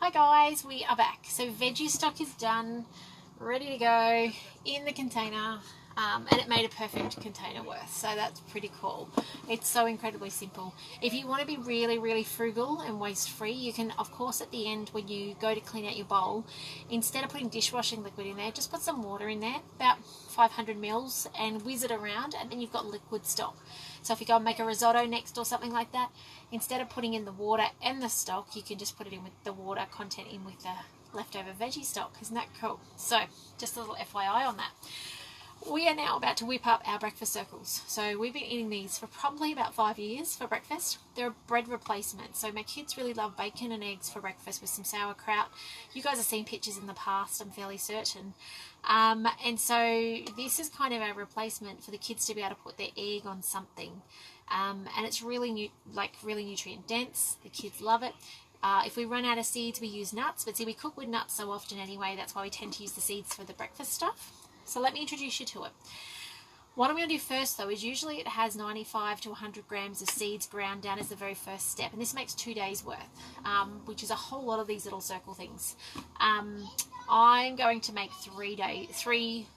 Hi guys, we are back. So veggie stock is done, ready to go in the container, and it made a perfect container worth, so that's pretty cool. It's so incredibly simple. If you want to be really frugal and waste free, you can of course at the end when you go to clean out your bowl, instead of putting dishwashing liquid in there, just put some water in there, about 500 mils, and whiz it around, and then you've got liquid stock. So if you go and make a risotto next or something like that, instead of putting in the water and the stock, you can just put it in with the water content in with the leftover veggie stock. Isn't that cool? So just a little FYI on that. We are now about to whip up our breakfast circles. So we've been eating these for probably about 5 years for breakfast. They're a bread replacement. So my kids really love bacon and eggs for breakfast with some sauerkraut. You guys have seen pictures in the past, I'm fairly certain. And so this is kind of a replacement for the kids to be able to put their egg on something. And it's really really nutrient dense. The kids love it. If we run out of seeds, we use nuts. But see, we cook with nuts so often anyway. That's why we tend to use the seeds for the breakfast stuff. So let me introduce you to it. What I'm going to do first though is usually it has 95 to 100 grams of seeds ground down as the very first step, and this makes 2 days worth, which is a whole lot of these little circle things. I'm going to make 3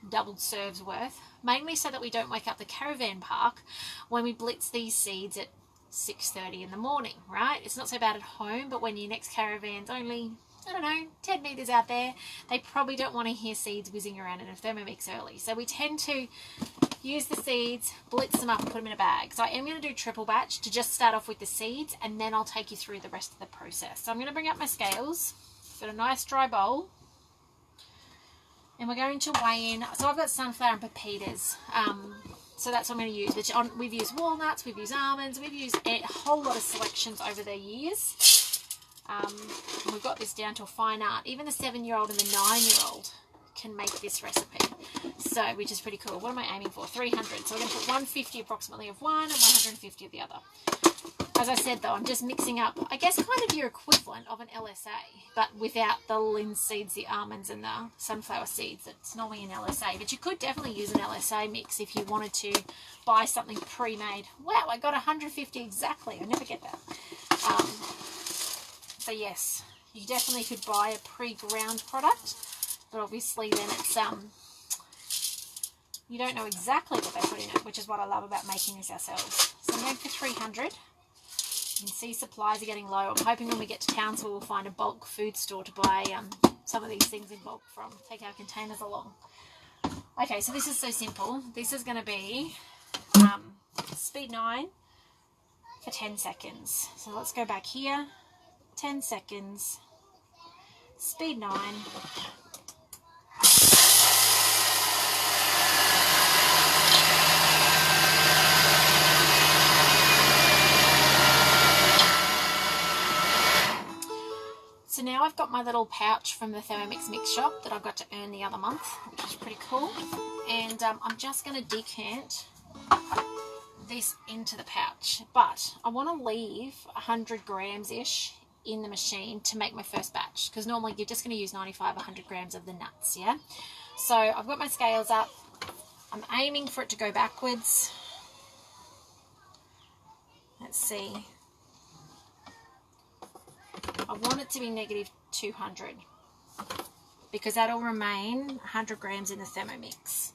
doubled serves worth, mainly so that we don't wake up the caravan park when we blitz these seeds at 6:30 in the morning, right? It's not so bad at home, but when your next caravan's only, I don't know, 10 metres out there, they probably don't want to hear seeds whizzing around in a Thermomix early. So we tend to use the seeds, blitz them up and put them in a bag. So I am going to do triple batch to just start off with the seeds, and then I'll take you through the rest of the process. So I'm going to bring up my scales, got a nice dry bowl, and we're going to weigh in. So I've got sunflower and pepitas. So that's what I'm going to use. We've used walnuts, we've used almonds, we've used a whole lot of selections over the years. We've got this down to a fine art. Even the 7-year-old and the 9-year-old can make this recipe, so which is pretty cool. What am I aiming for? 300. So we're going to put 150 approximately of one and 150 of the other. As I said though, I'm just mixing up, I guess, kind of your equivalent of an LSA, but without the linseeds, the almonds and the sunflower seeds. It's normally an LSA, but you could definitely use an LSA mix if you wanted to buy something pre-made. Wow, I got 150 exactly. I never get that. So yes, you definitely could buy a pre-ground product, but obviously then it's you don't know exactly what they put in it, which is what I love about making this ourselves. So I'm going for 300. You can see supplies are getting low. I'm hoping when we get to Townsville we'll find a bulk food store to buy some of these things in bulk from. Take our containers along. Okay, so this is so simple. This is going to be speed 9 for 10 seconds. So let's go back here. 10 seconds, speed 9. So now I've got my little pouch from the Thermomix mix shop that I've got to earn the other month, which is pretty cool. And I'm just going to decant this into the pouch, but I want to leave 100 grams-ish in the machine to make my first batch, because normally you're just going to use 95 100 grams of the nuts. Yeah, so I've got my scales up. I'm aiming for it to go backwards. Let's see, I want it to be negative 200 because that'll remain 100 grams in the Thermomix.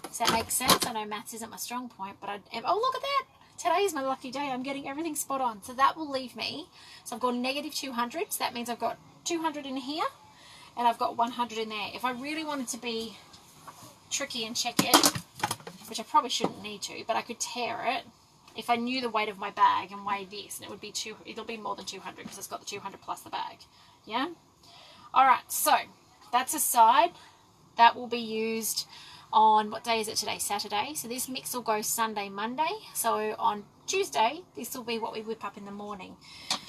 Does that make sense? I know maths isn't my strong point, but oh, look at that. Today is my lucky day. I'm getting everything spot on. So that will leave me. So I've got negative 200. So that means I've got 200 in here and I've got 100 in there. If I really wanted to be tricky and check it, which I probably shouldn't need to, but I could tear it if I knew the weight of my bag and weigh this, and it would be it'll be more than 200 because it's got the 200 plus the bag. Yeah. All right. So that's aside. That will be used on, what day is it today? Saturday. So this mix will go Sunday, Monday. So on Tuesday, this will be what we whip up in the morning.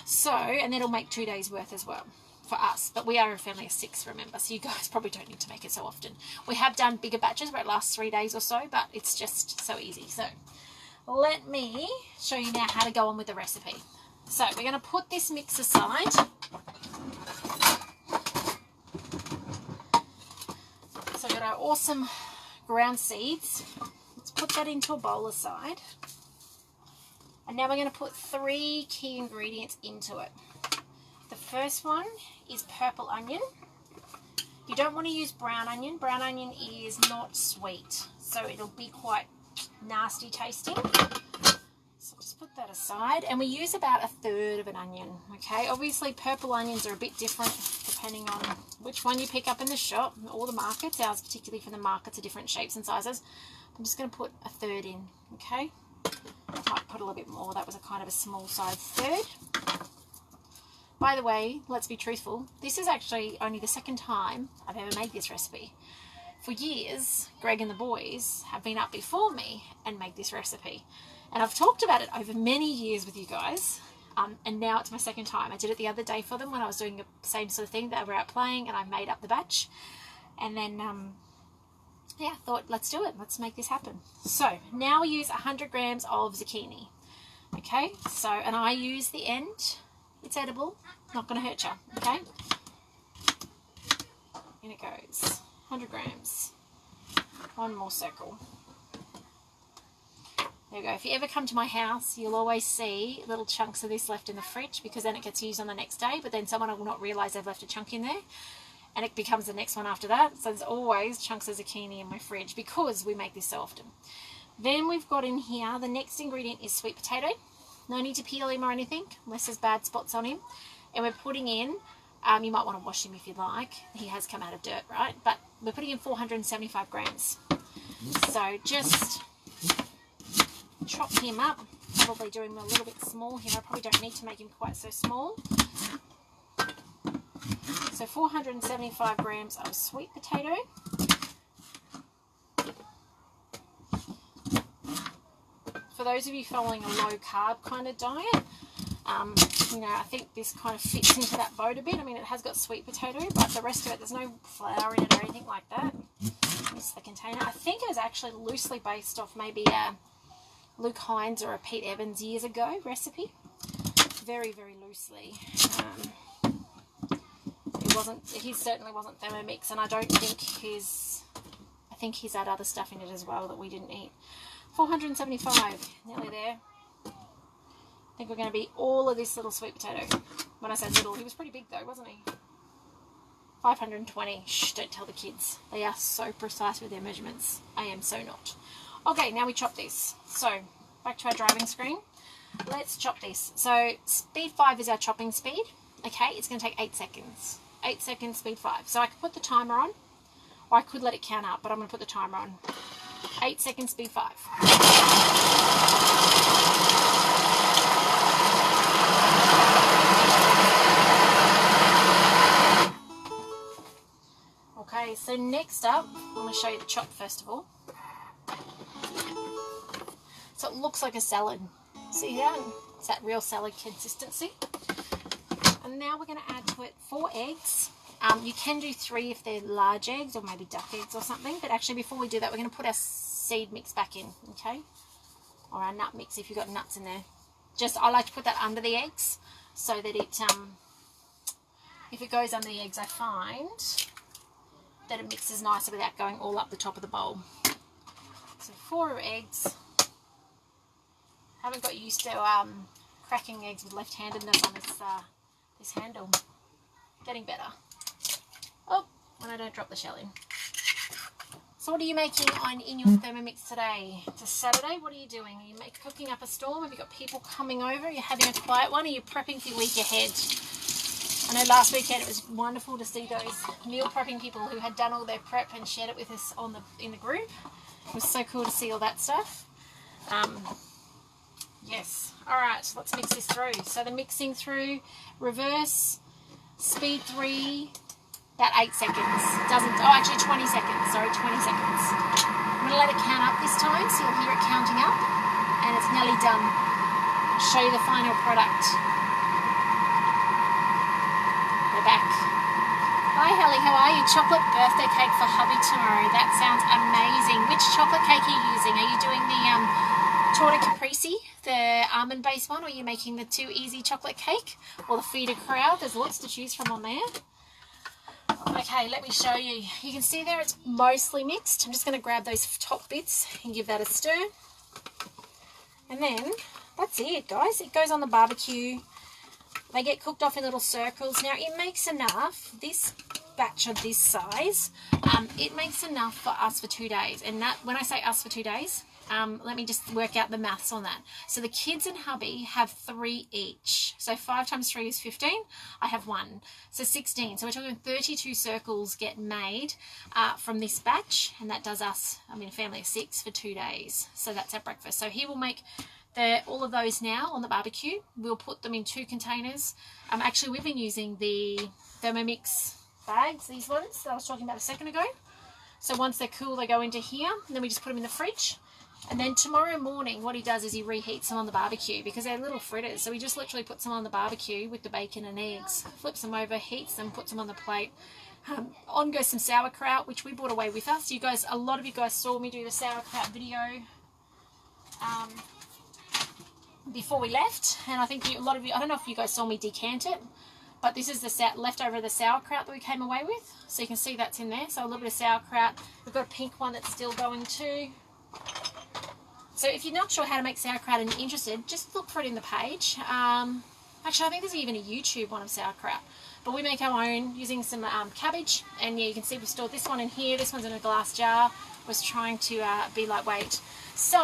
So, and then it'll make 2 days worth as well for us. But we are a family of 6, remember. So you guys probably don't need to make it so often. We have done bigger batches where it lasts 3 days or so, but it's just so easy. So let me show you now how to go on with the recipe. So we're going to put this mix aside. So we've got our awesome ground seeds. Let's put that into a bowl aside. And now we're going to put 3 key ingredients into it. The first one is purple onion. You don't want to use brown onion. Brown onion is not sweet, so it'll be quite nasty tasting. So just put that aside, and we use about 1/3 of an onion, okay? Obviously, purple onions are a bit different depending on which one you pick up in the shop or the markets. Ours, particularly from the markets, are different shapes and sizes. I'm just going to put 1/3 in, okay? Might put a little bit more. That was a kind of a small size 1/3. By the way, let's be truthful, this is actually only the second time I've ever made this recipe. For years, Greg and the boys have been up before me and made this recipe. And I've talked about it over many years with you guys, and now it's my second time. I did it the other day for them when I was doing the same sort of thing. They were out playing and I made up the batch. And then, yeah, I thought, let's do it. Let's make this happen. So now we use 100 grams of zucchini. Okay, so, and I use the end. It's edible, not going to hurt you, okay? In it goes. 100 grams. One more circle. There you go. If you ever come to my house, you'll always see little chunks of this left in the fridge, because then it gets used on the next day, but then someone will not realise they've left a chunk in there, and it becomes the next one after that. So there's always chunks of zucchini in my fridge because we make this so often. Then we've got in here, the next ingredient is sweet potato. No need to peel him or anything, unless there's bad spots on him. And we're putting in, you might want to wash him if you'd like. He has come out of dirt, right? But we're putting in 475 grams. So just chop him up. Probably doing him a little bit small here. I probably don't need to make him quite so small. So 475 grams of sweet potato. For those of you following a low carb kind of diet, you know, I think this kind of fits into that boat a bit. I mean, it has got sweet potato, but the rest of it, there's no flour in it or anything like that. This is the container. I think it was actually loosely based off maybe Luke Hines or a Pete Evans years ago recipe. Very, very loosely. He certainly wasn't Thermomix, and I don't think I think he's had other stuff in it as well that we didn't eat. 475, nearly there. I think we're going to be all of this little sweet potato. When I say little, he was pretty big though, wasn't he? 520. Shh, don't tell the kids. They are so precise with their measurements. I am so not. Okay, now we chop this. So, back to our driving screen. Let's chop this. So, speed 5 is our chopping speed. Okay, it's going to take 8 seconds. 8 seconds, speed 5. So I could put the timer on, or I could let it count up, but I'm going to put the timer on. 8 seconds, speed 5. Okay, so next up, I'm going to show you the chop first of all. So it looks like a salad. See that? It's that real salad consistency. And now we're going to add to it 4 eggs. You can do 3 if they're large eggs, or maybe duck eggs or something. But actually, before we do that, we're going to put our seed mix back in, okay? Or our nut mix if you've got nuts in there. I like to put that under the eggs so that it, if it goes under the eggs, I find that it mixes nicer without going all up the top of the bowl. So 4 eggs. Haven't got used to cracking eggs with left-handedness on this handle. Getting better. Oh, when I don't drop the shell in. So what are you making in your Thermomix today? It's a Saturday. What are you doing? Are you cooking up a storm? Have you got people coming over? Are you having a quiet one? Are you prepping for your week ahead? I know last weekend it was wonderful to see those meal prepping people who had done all their prep and shared it with us in the group. It was so cool to see all that stuff. Yes. All right, let's mix this through. So the mixing through, reverse, speed 3, about 8 seconds. Actually 20 seconds. Sorry, 20 seconds. I'm going to let it count up this time, so you'll hear it counting up. And it's nearly done. I'll show you the final product. We're back. Hi, Helly, how are you? Chocolate birthday cake for hubby tomorrow. That sounds amazing. Which chocolate cake are you using? Are you doing the Torta Caprese, the almond-based one, or are you making the Too Easy chocolate cake, or the Feed a Crowd? There's lots to choose from on there. Okay, let me show you. You can see there it's mostly mixed. I'm just going to grab those top bits and give that a stir. And then, that's it, guys. It goes on the barbecue They get cooked off in little circles. Now, it makes enough, this batch of this size, it makes enough for us for 2 days. And that, when I say us for 2 days, let me just work out the maths on that. So the kids and hubby have 3 each. So 5 times 3 is 15. I have 1. So 16. So we're talking 32 circles get made from this batch. And that does us, I mean, a family of 6 for 2 days. So that's our breakfast. So he will make all of those now on the barbecue. We'll put them in 2 containers. Actually, we've been using the Thermomix bags, these ones that I was talking about a second ago. So once they're cool, they go into here. And then we just put them in the fridge. And then tomorrow morning, what he does is he reheats them on the barbecue because they're little fritters. So he just literally puts them on the barbecue with the bacon and eggs, flips them over, heats them, puts them on the plate. On goes some sauerkraut, which we brought away with us. You guys, a lot of you guys saw me do the sauerkraut video before we left. And I think a lot of you, I don't know if you guys saw me decant it, but this is the leftover of the sauerkraut that we came away with. So you can see that's in there. So a little bit of sauerkraut. We've got a pink one that's still going too. So if you're not sure how to make sauerkraut and you're interested, just look for it in the page. Actually, I think there's even a YouTube one of sauerkraut. But we make our own using some cabbage. And yeah, you can see we stored this one in here. This one's in a glass jar. Was trying to be lightweight. So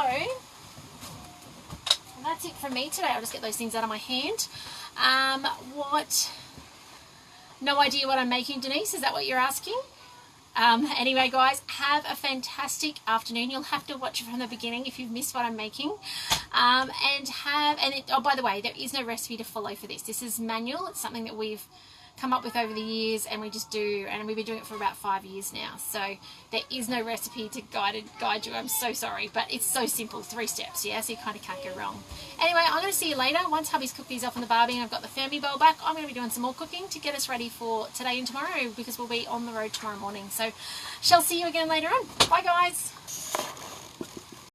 that's it from me today. I'll just get those things out of my hand. No idea what I'm making, Denise? Is that what you're asking? Anyway, guys, have a fantastic afternoon. You'll have to watch it from the beginning if you've missed what I'm making. Oh, by the way, there is no recipe to follow for this. This is manual. It's something that we've come up with over the years, and we just do, and we've been doing it for about 5 years now. So there is no recipe to guide you. I'm so sorry, but it's so simple. 3 steps, yeah, so you kind of can't go wrong. Anyway, I'm going to see you later. Once hubby's cooked these off on the barbie and I've got the Fermi bowl back, I'm going to be doing some more cooking to get us ready for today and tomorrow because we'll be on the road tomorrow morning. So shall see you again later on. Bye, guys.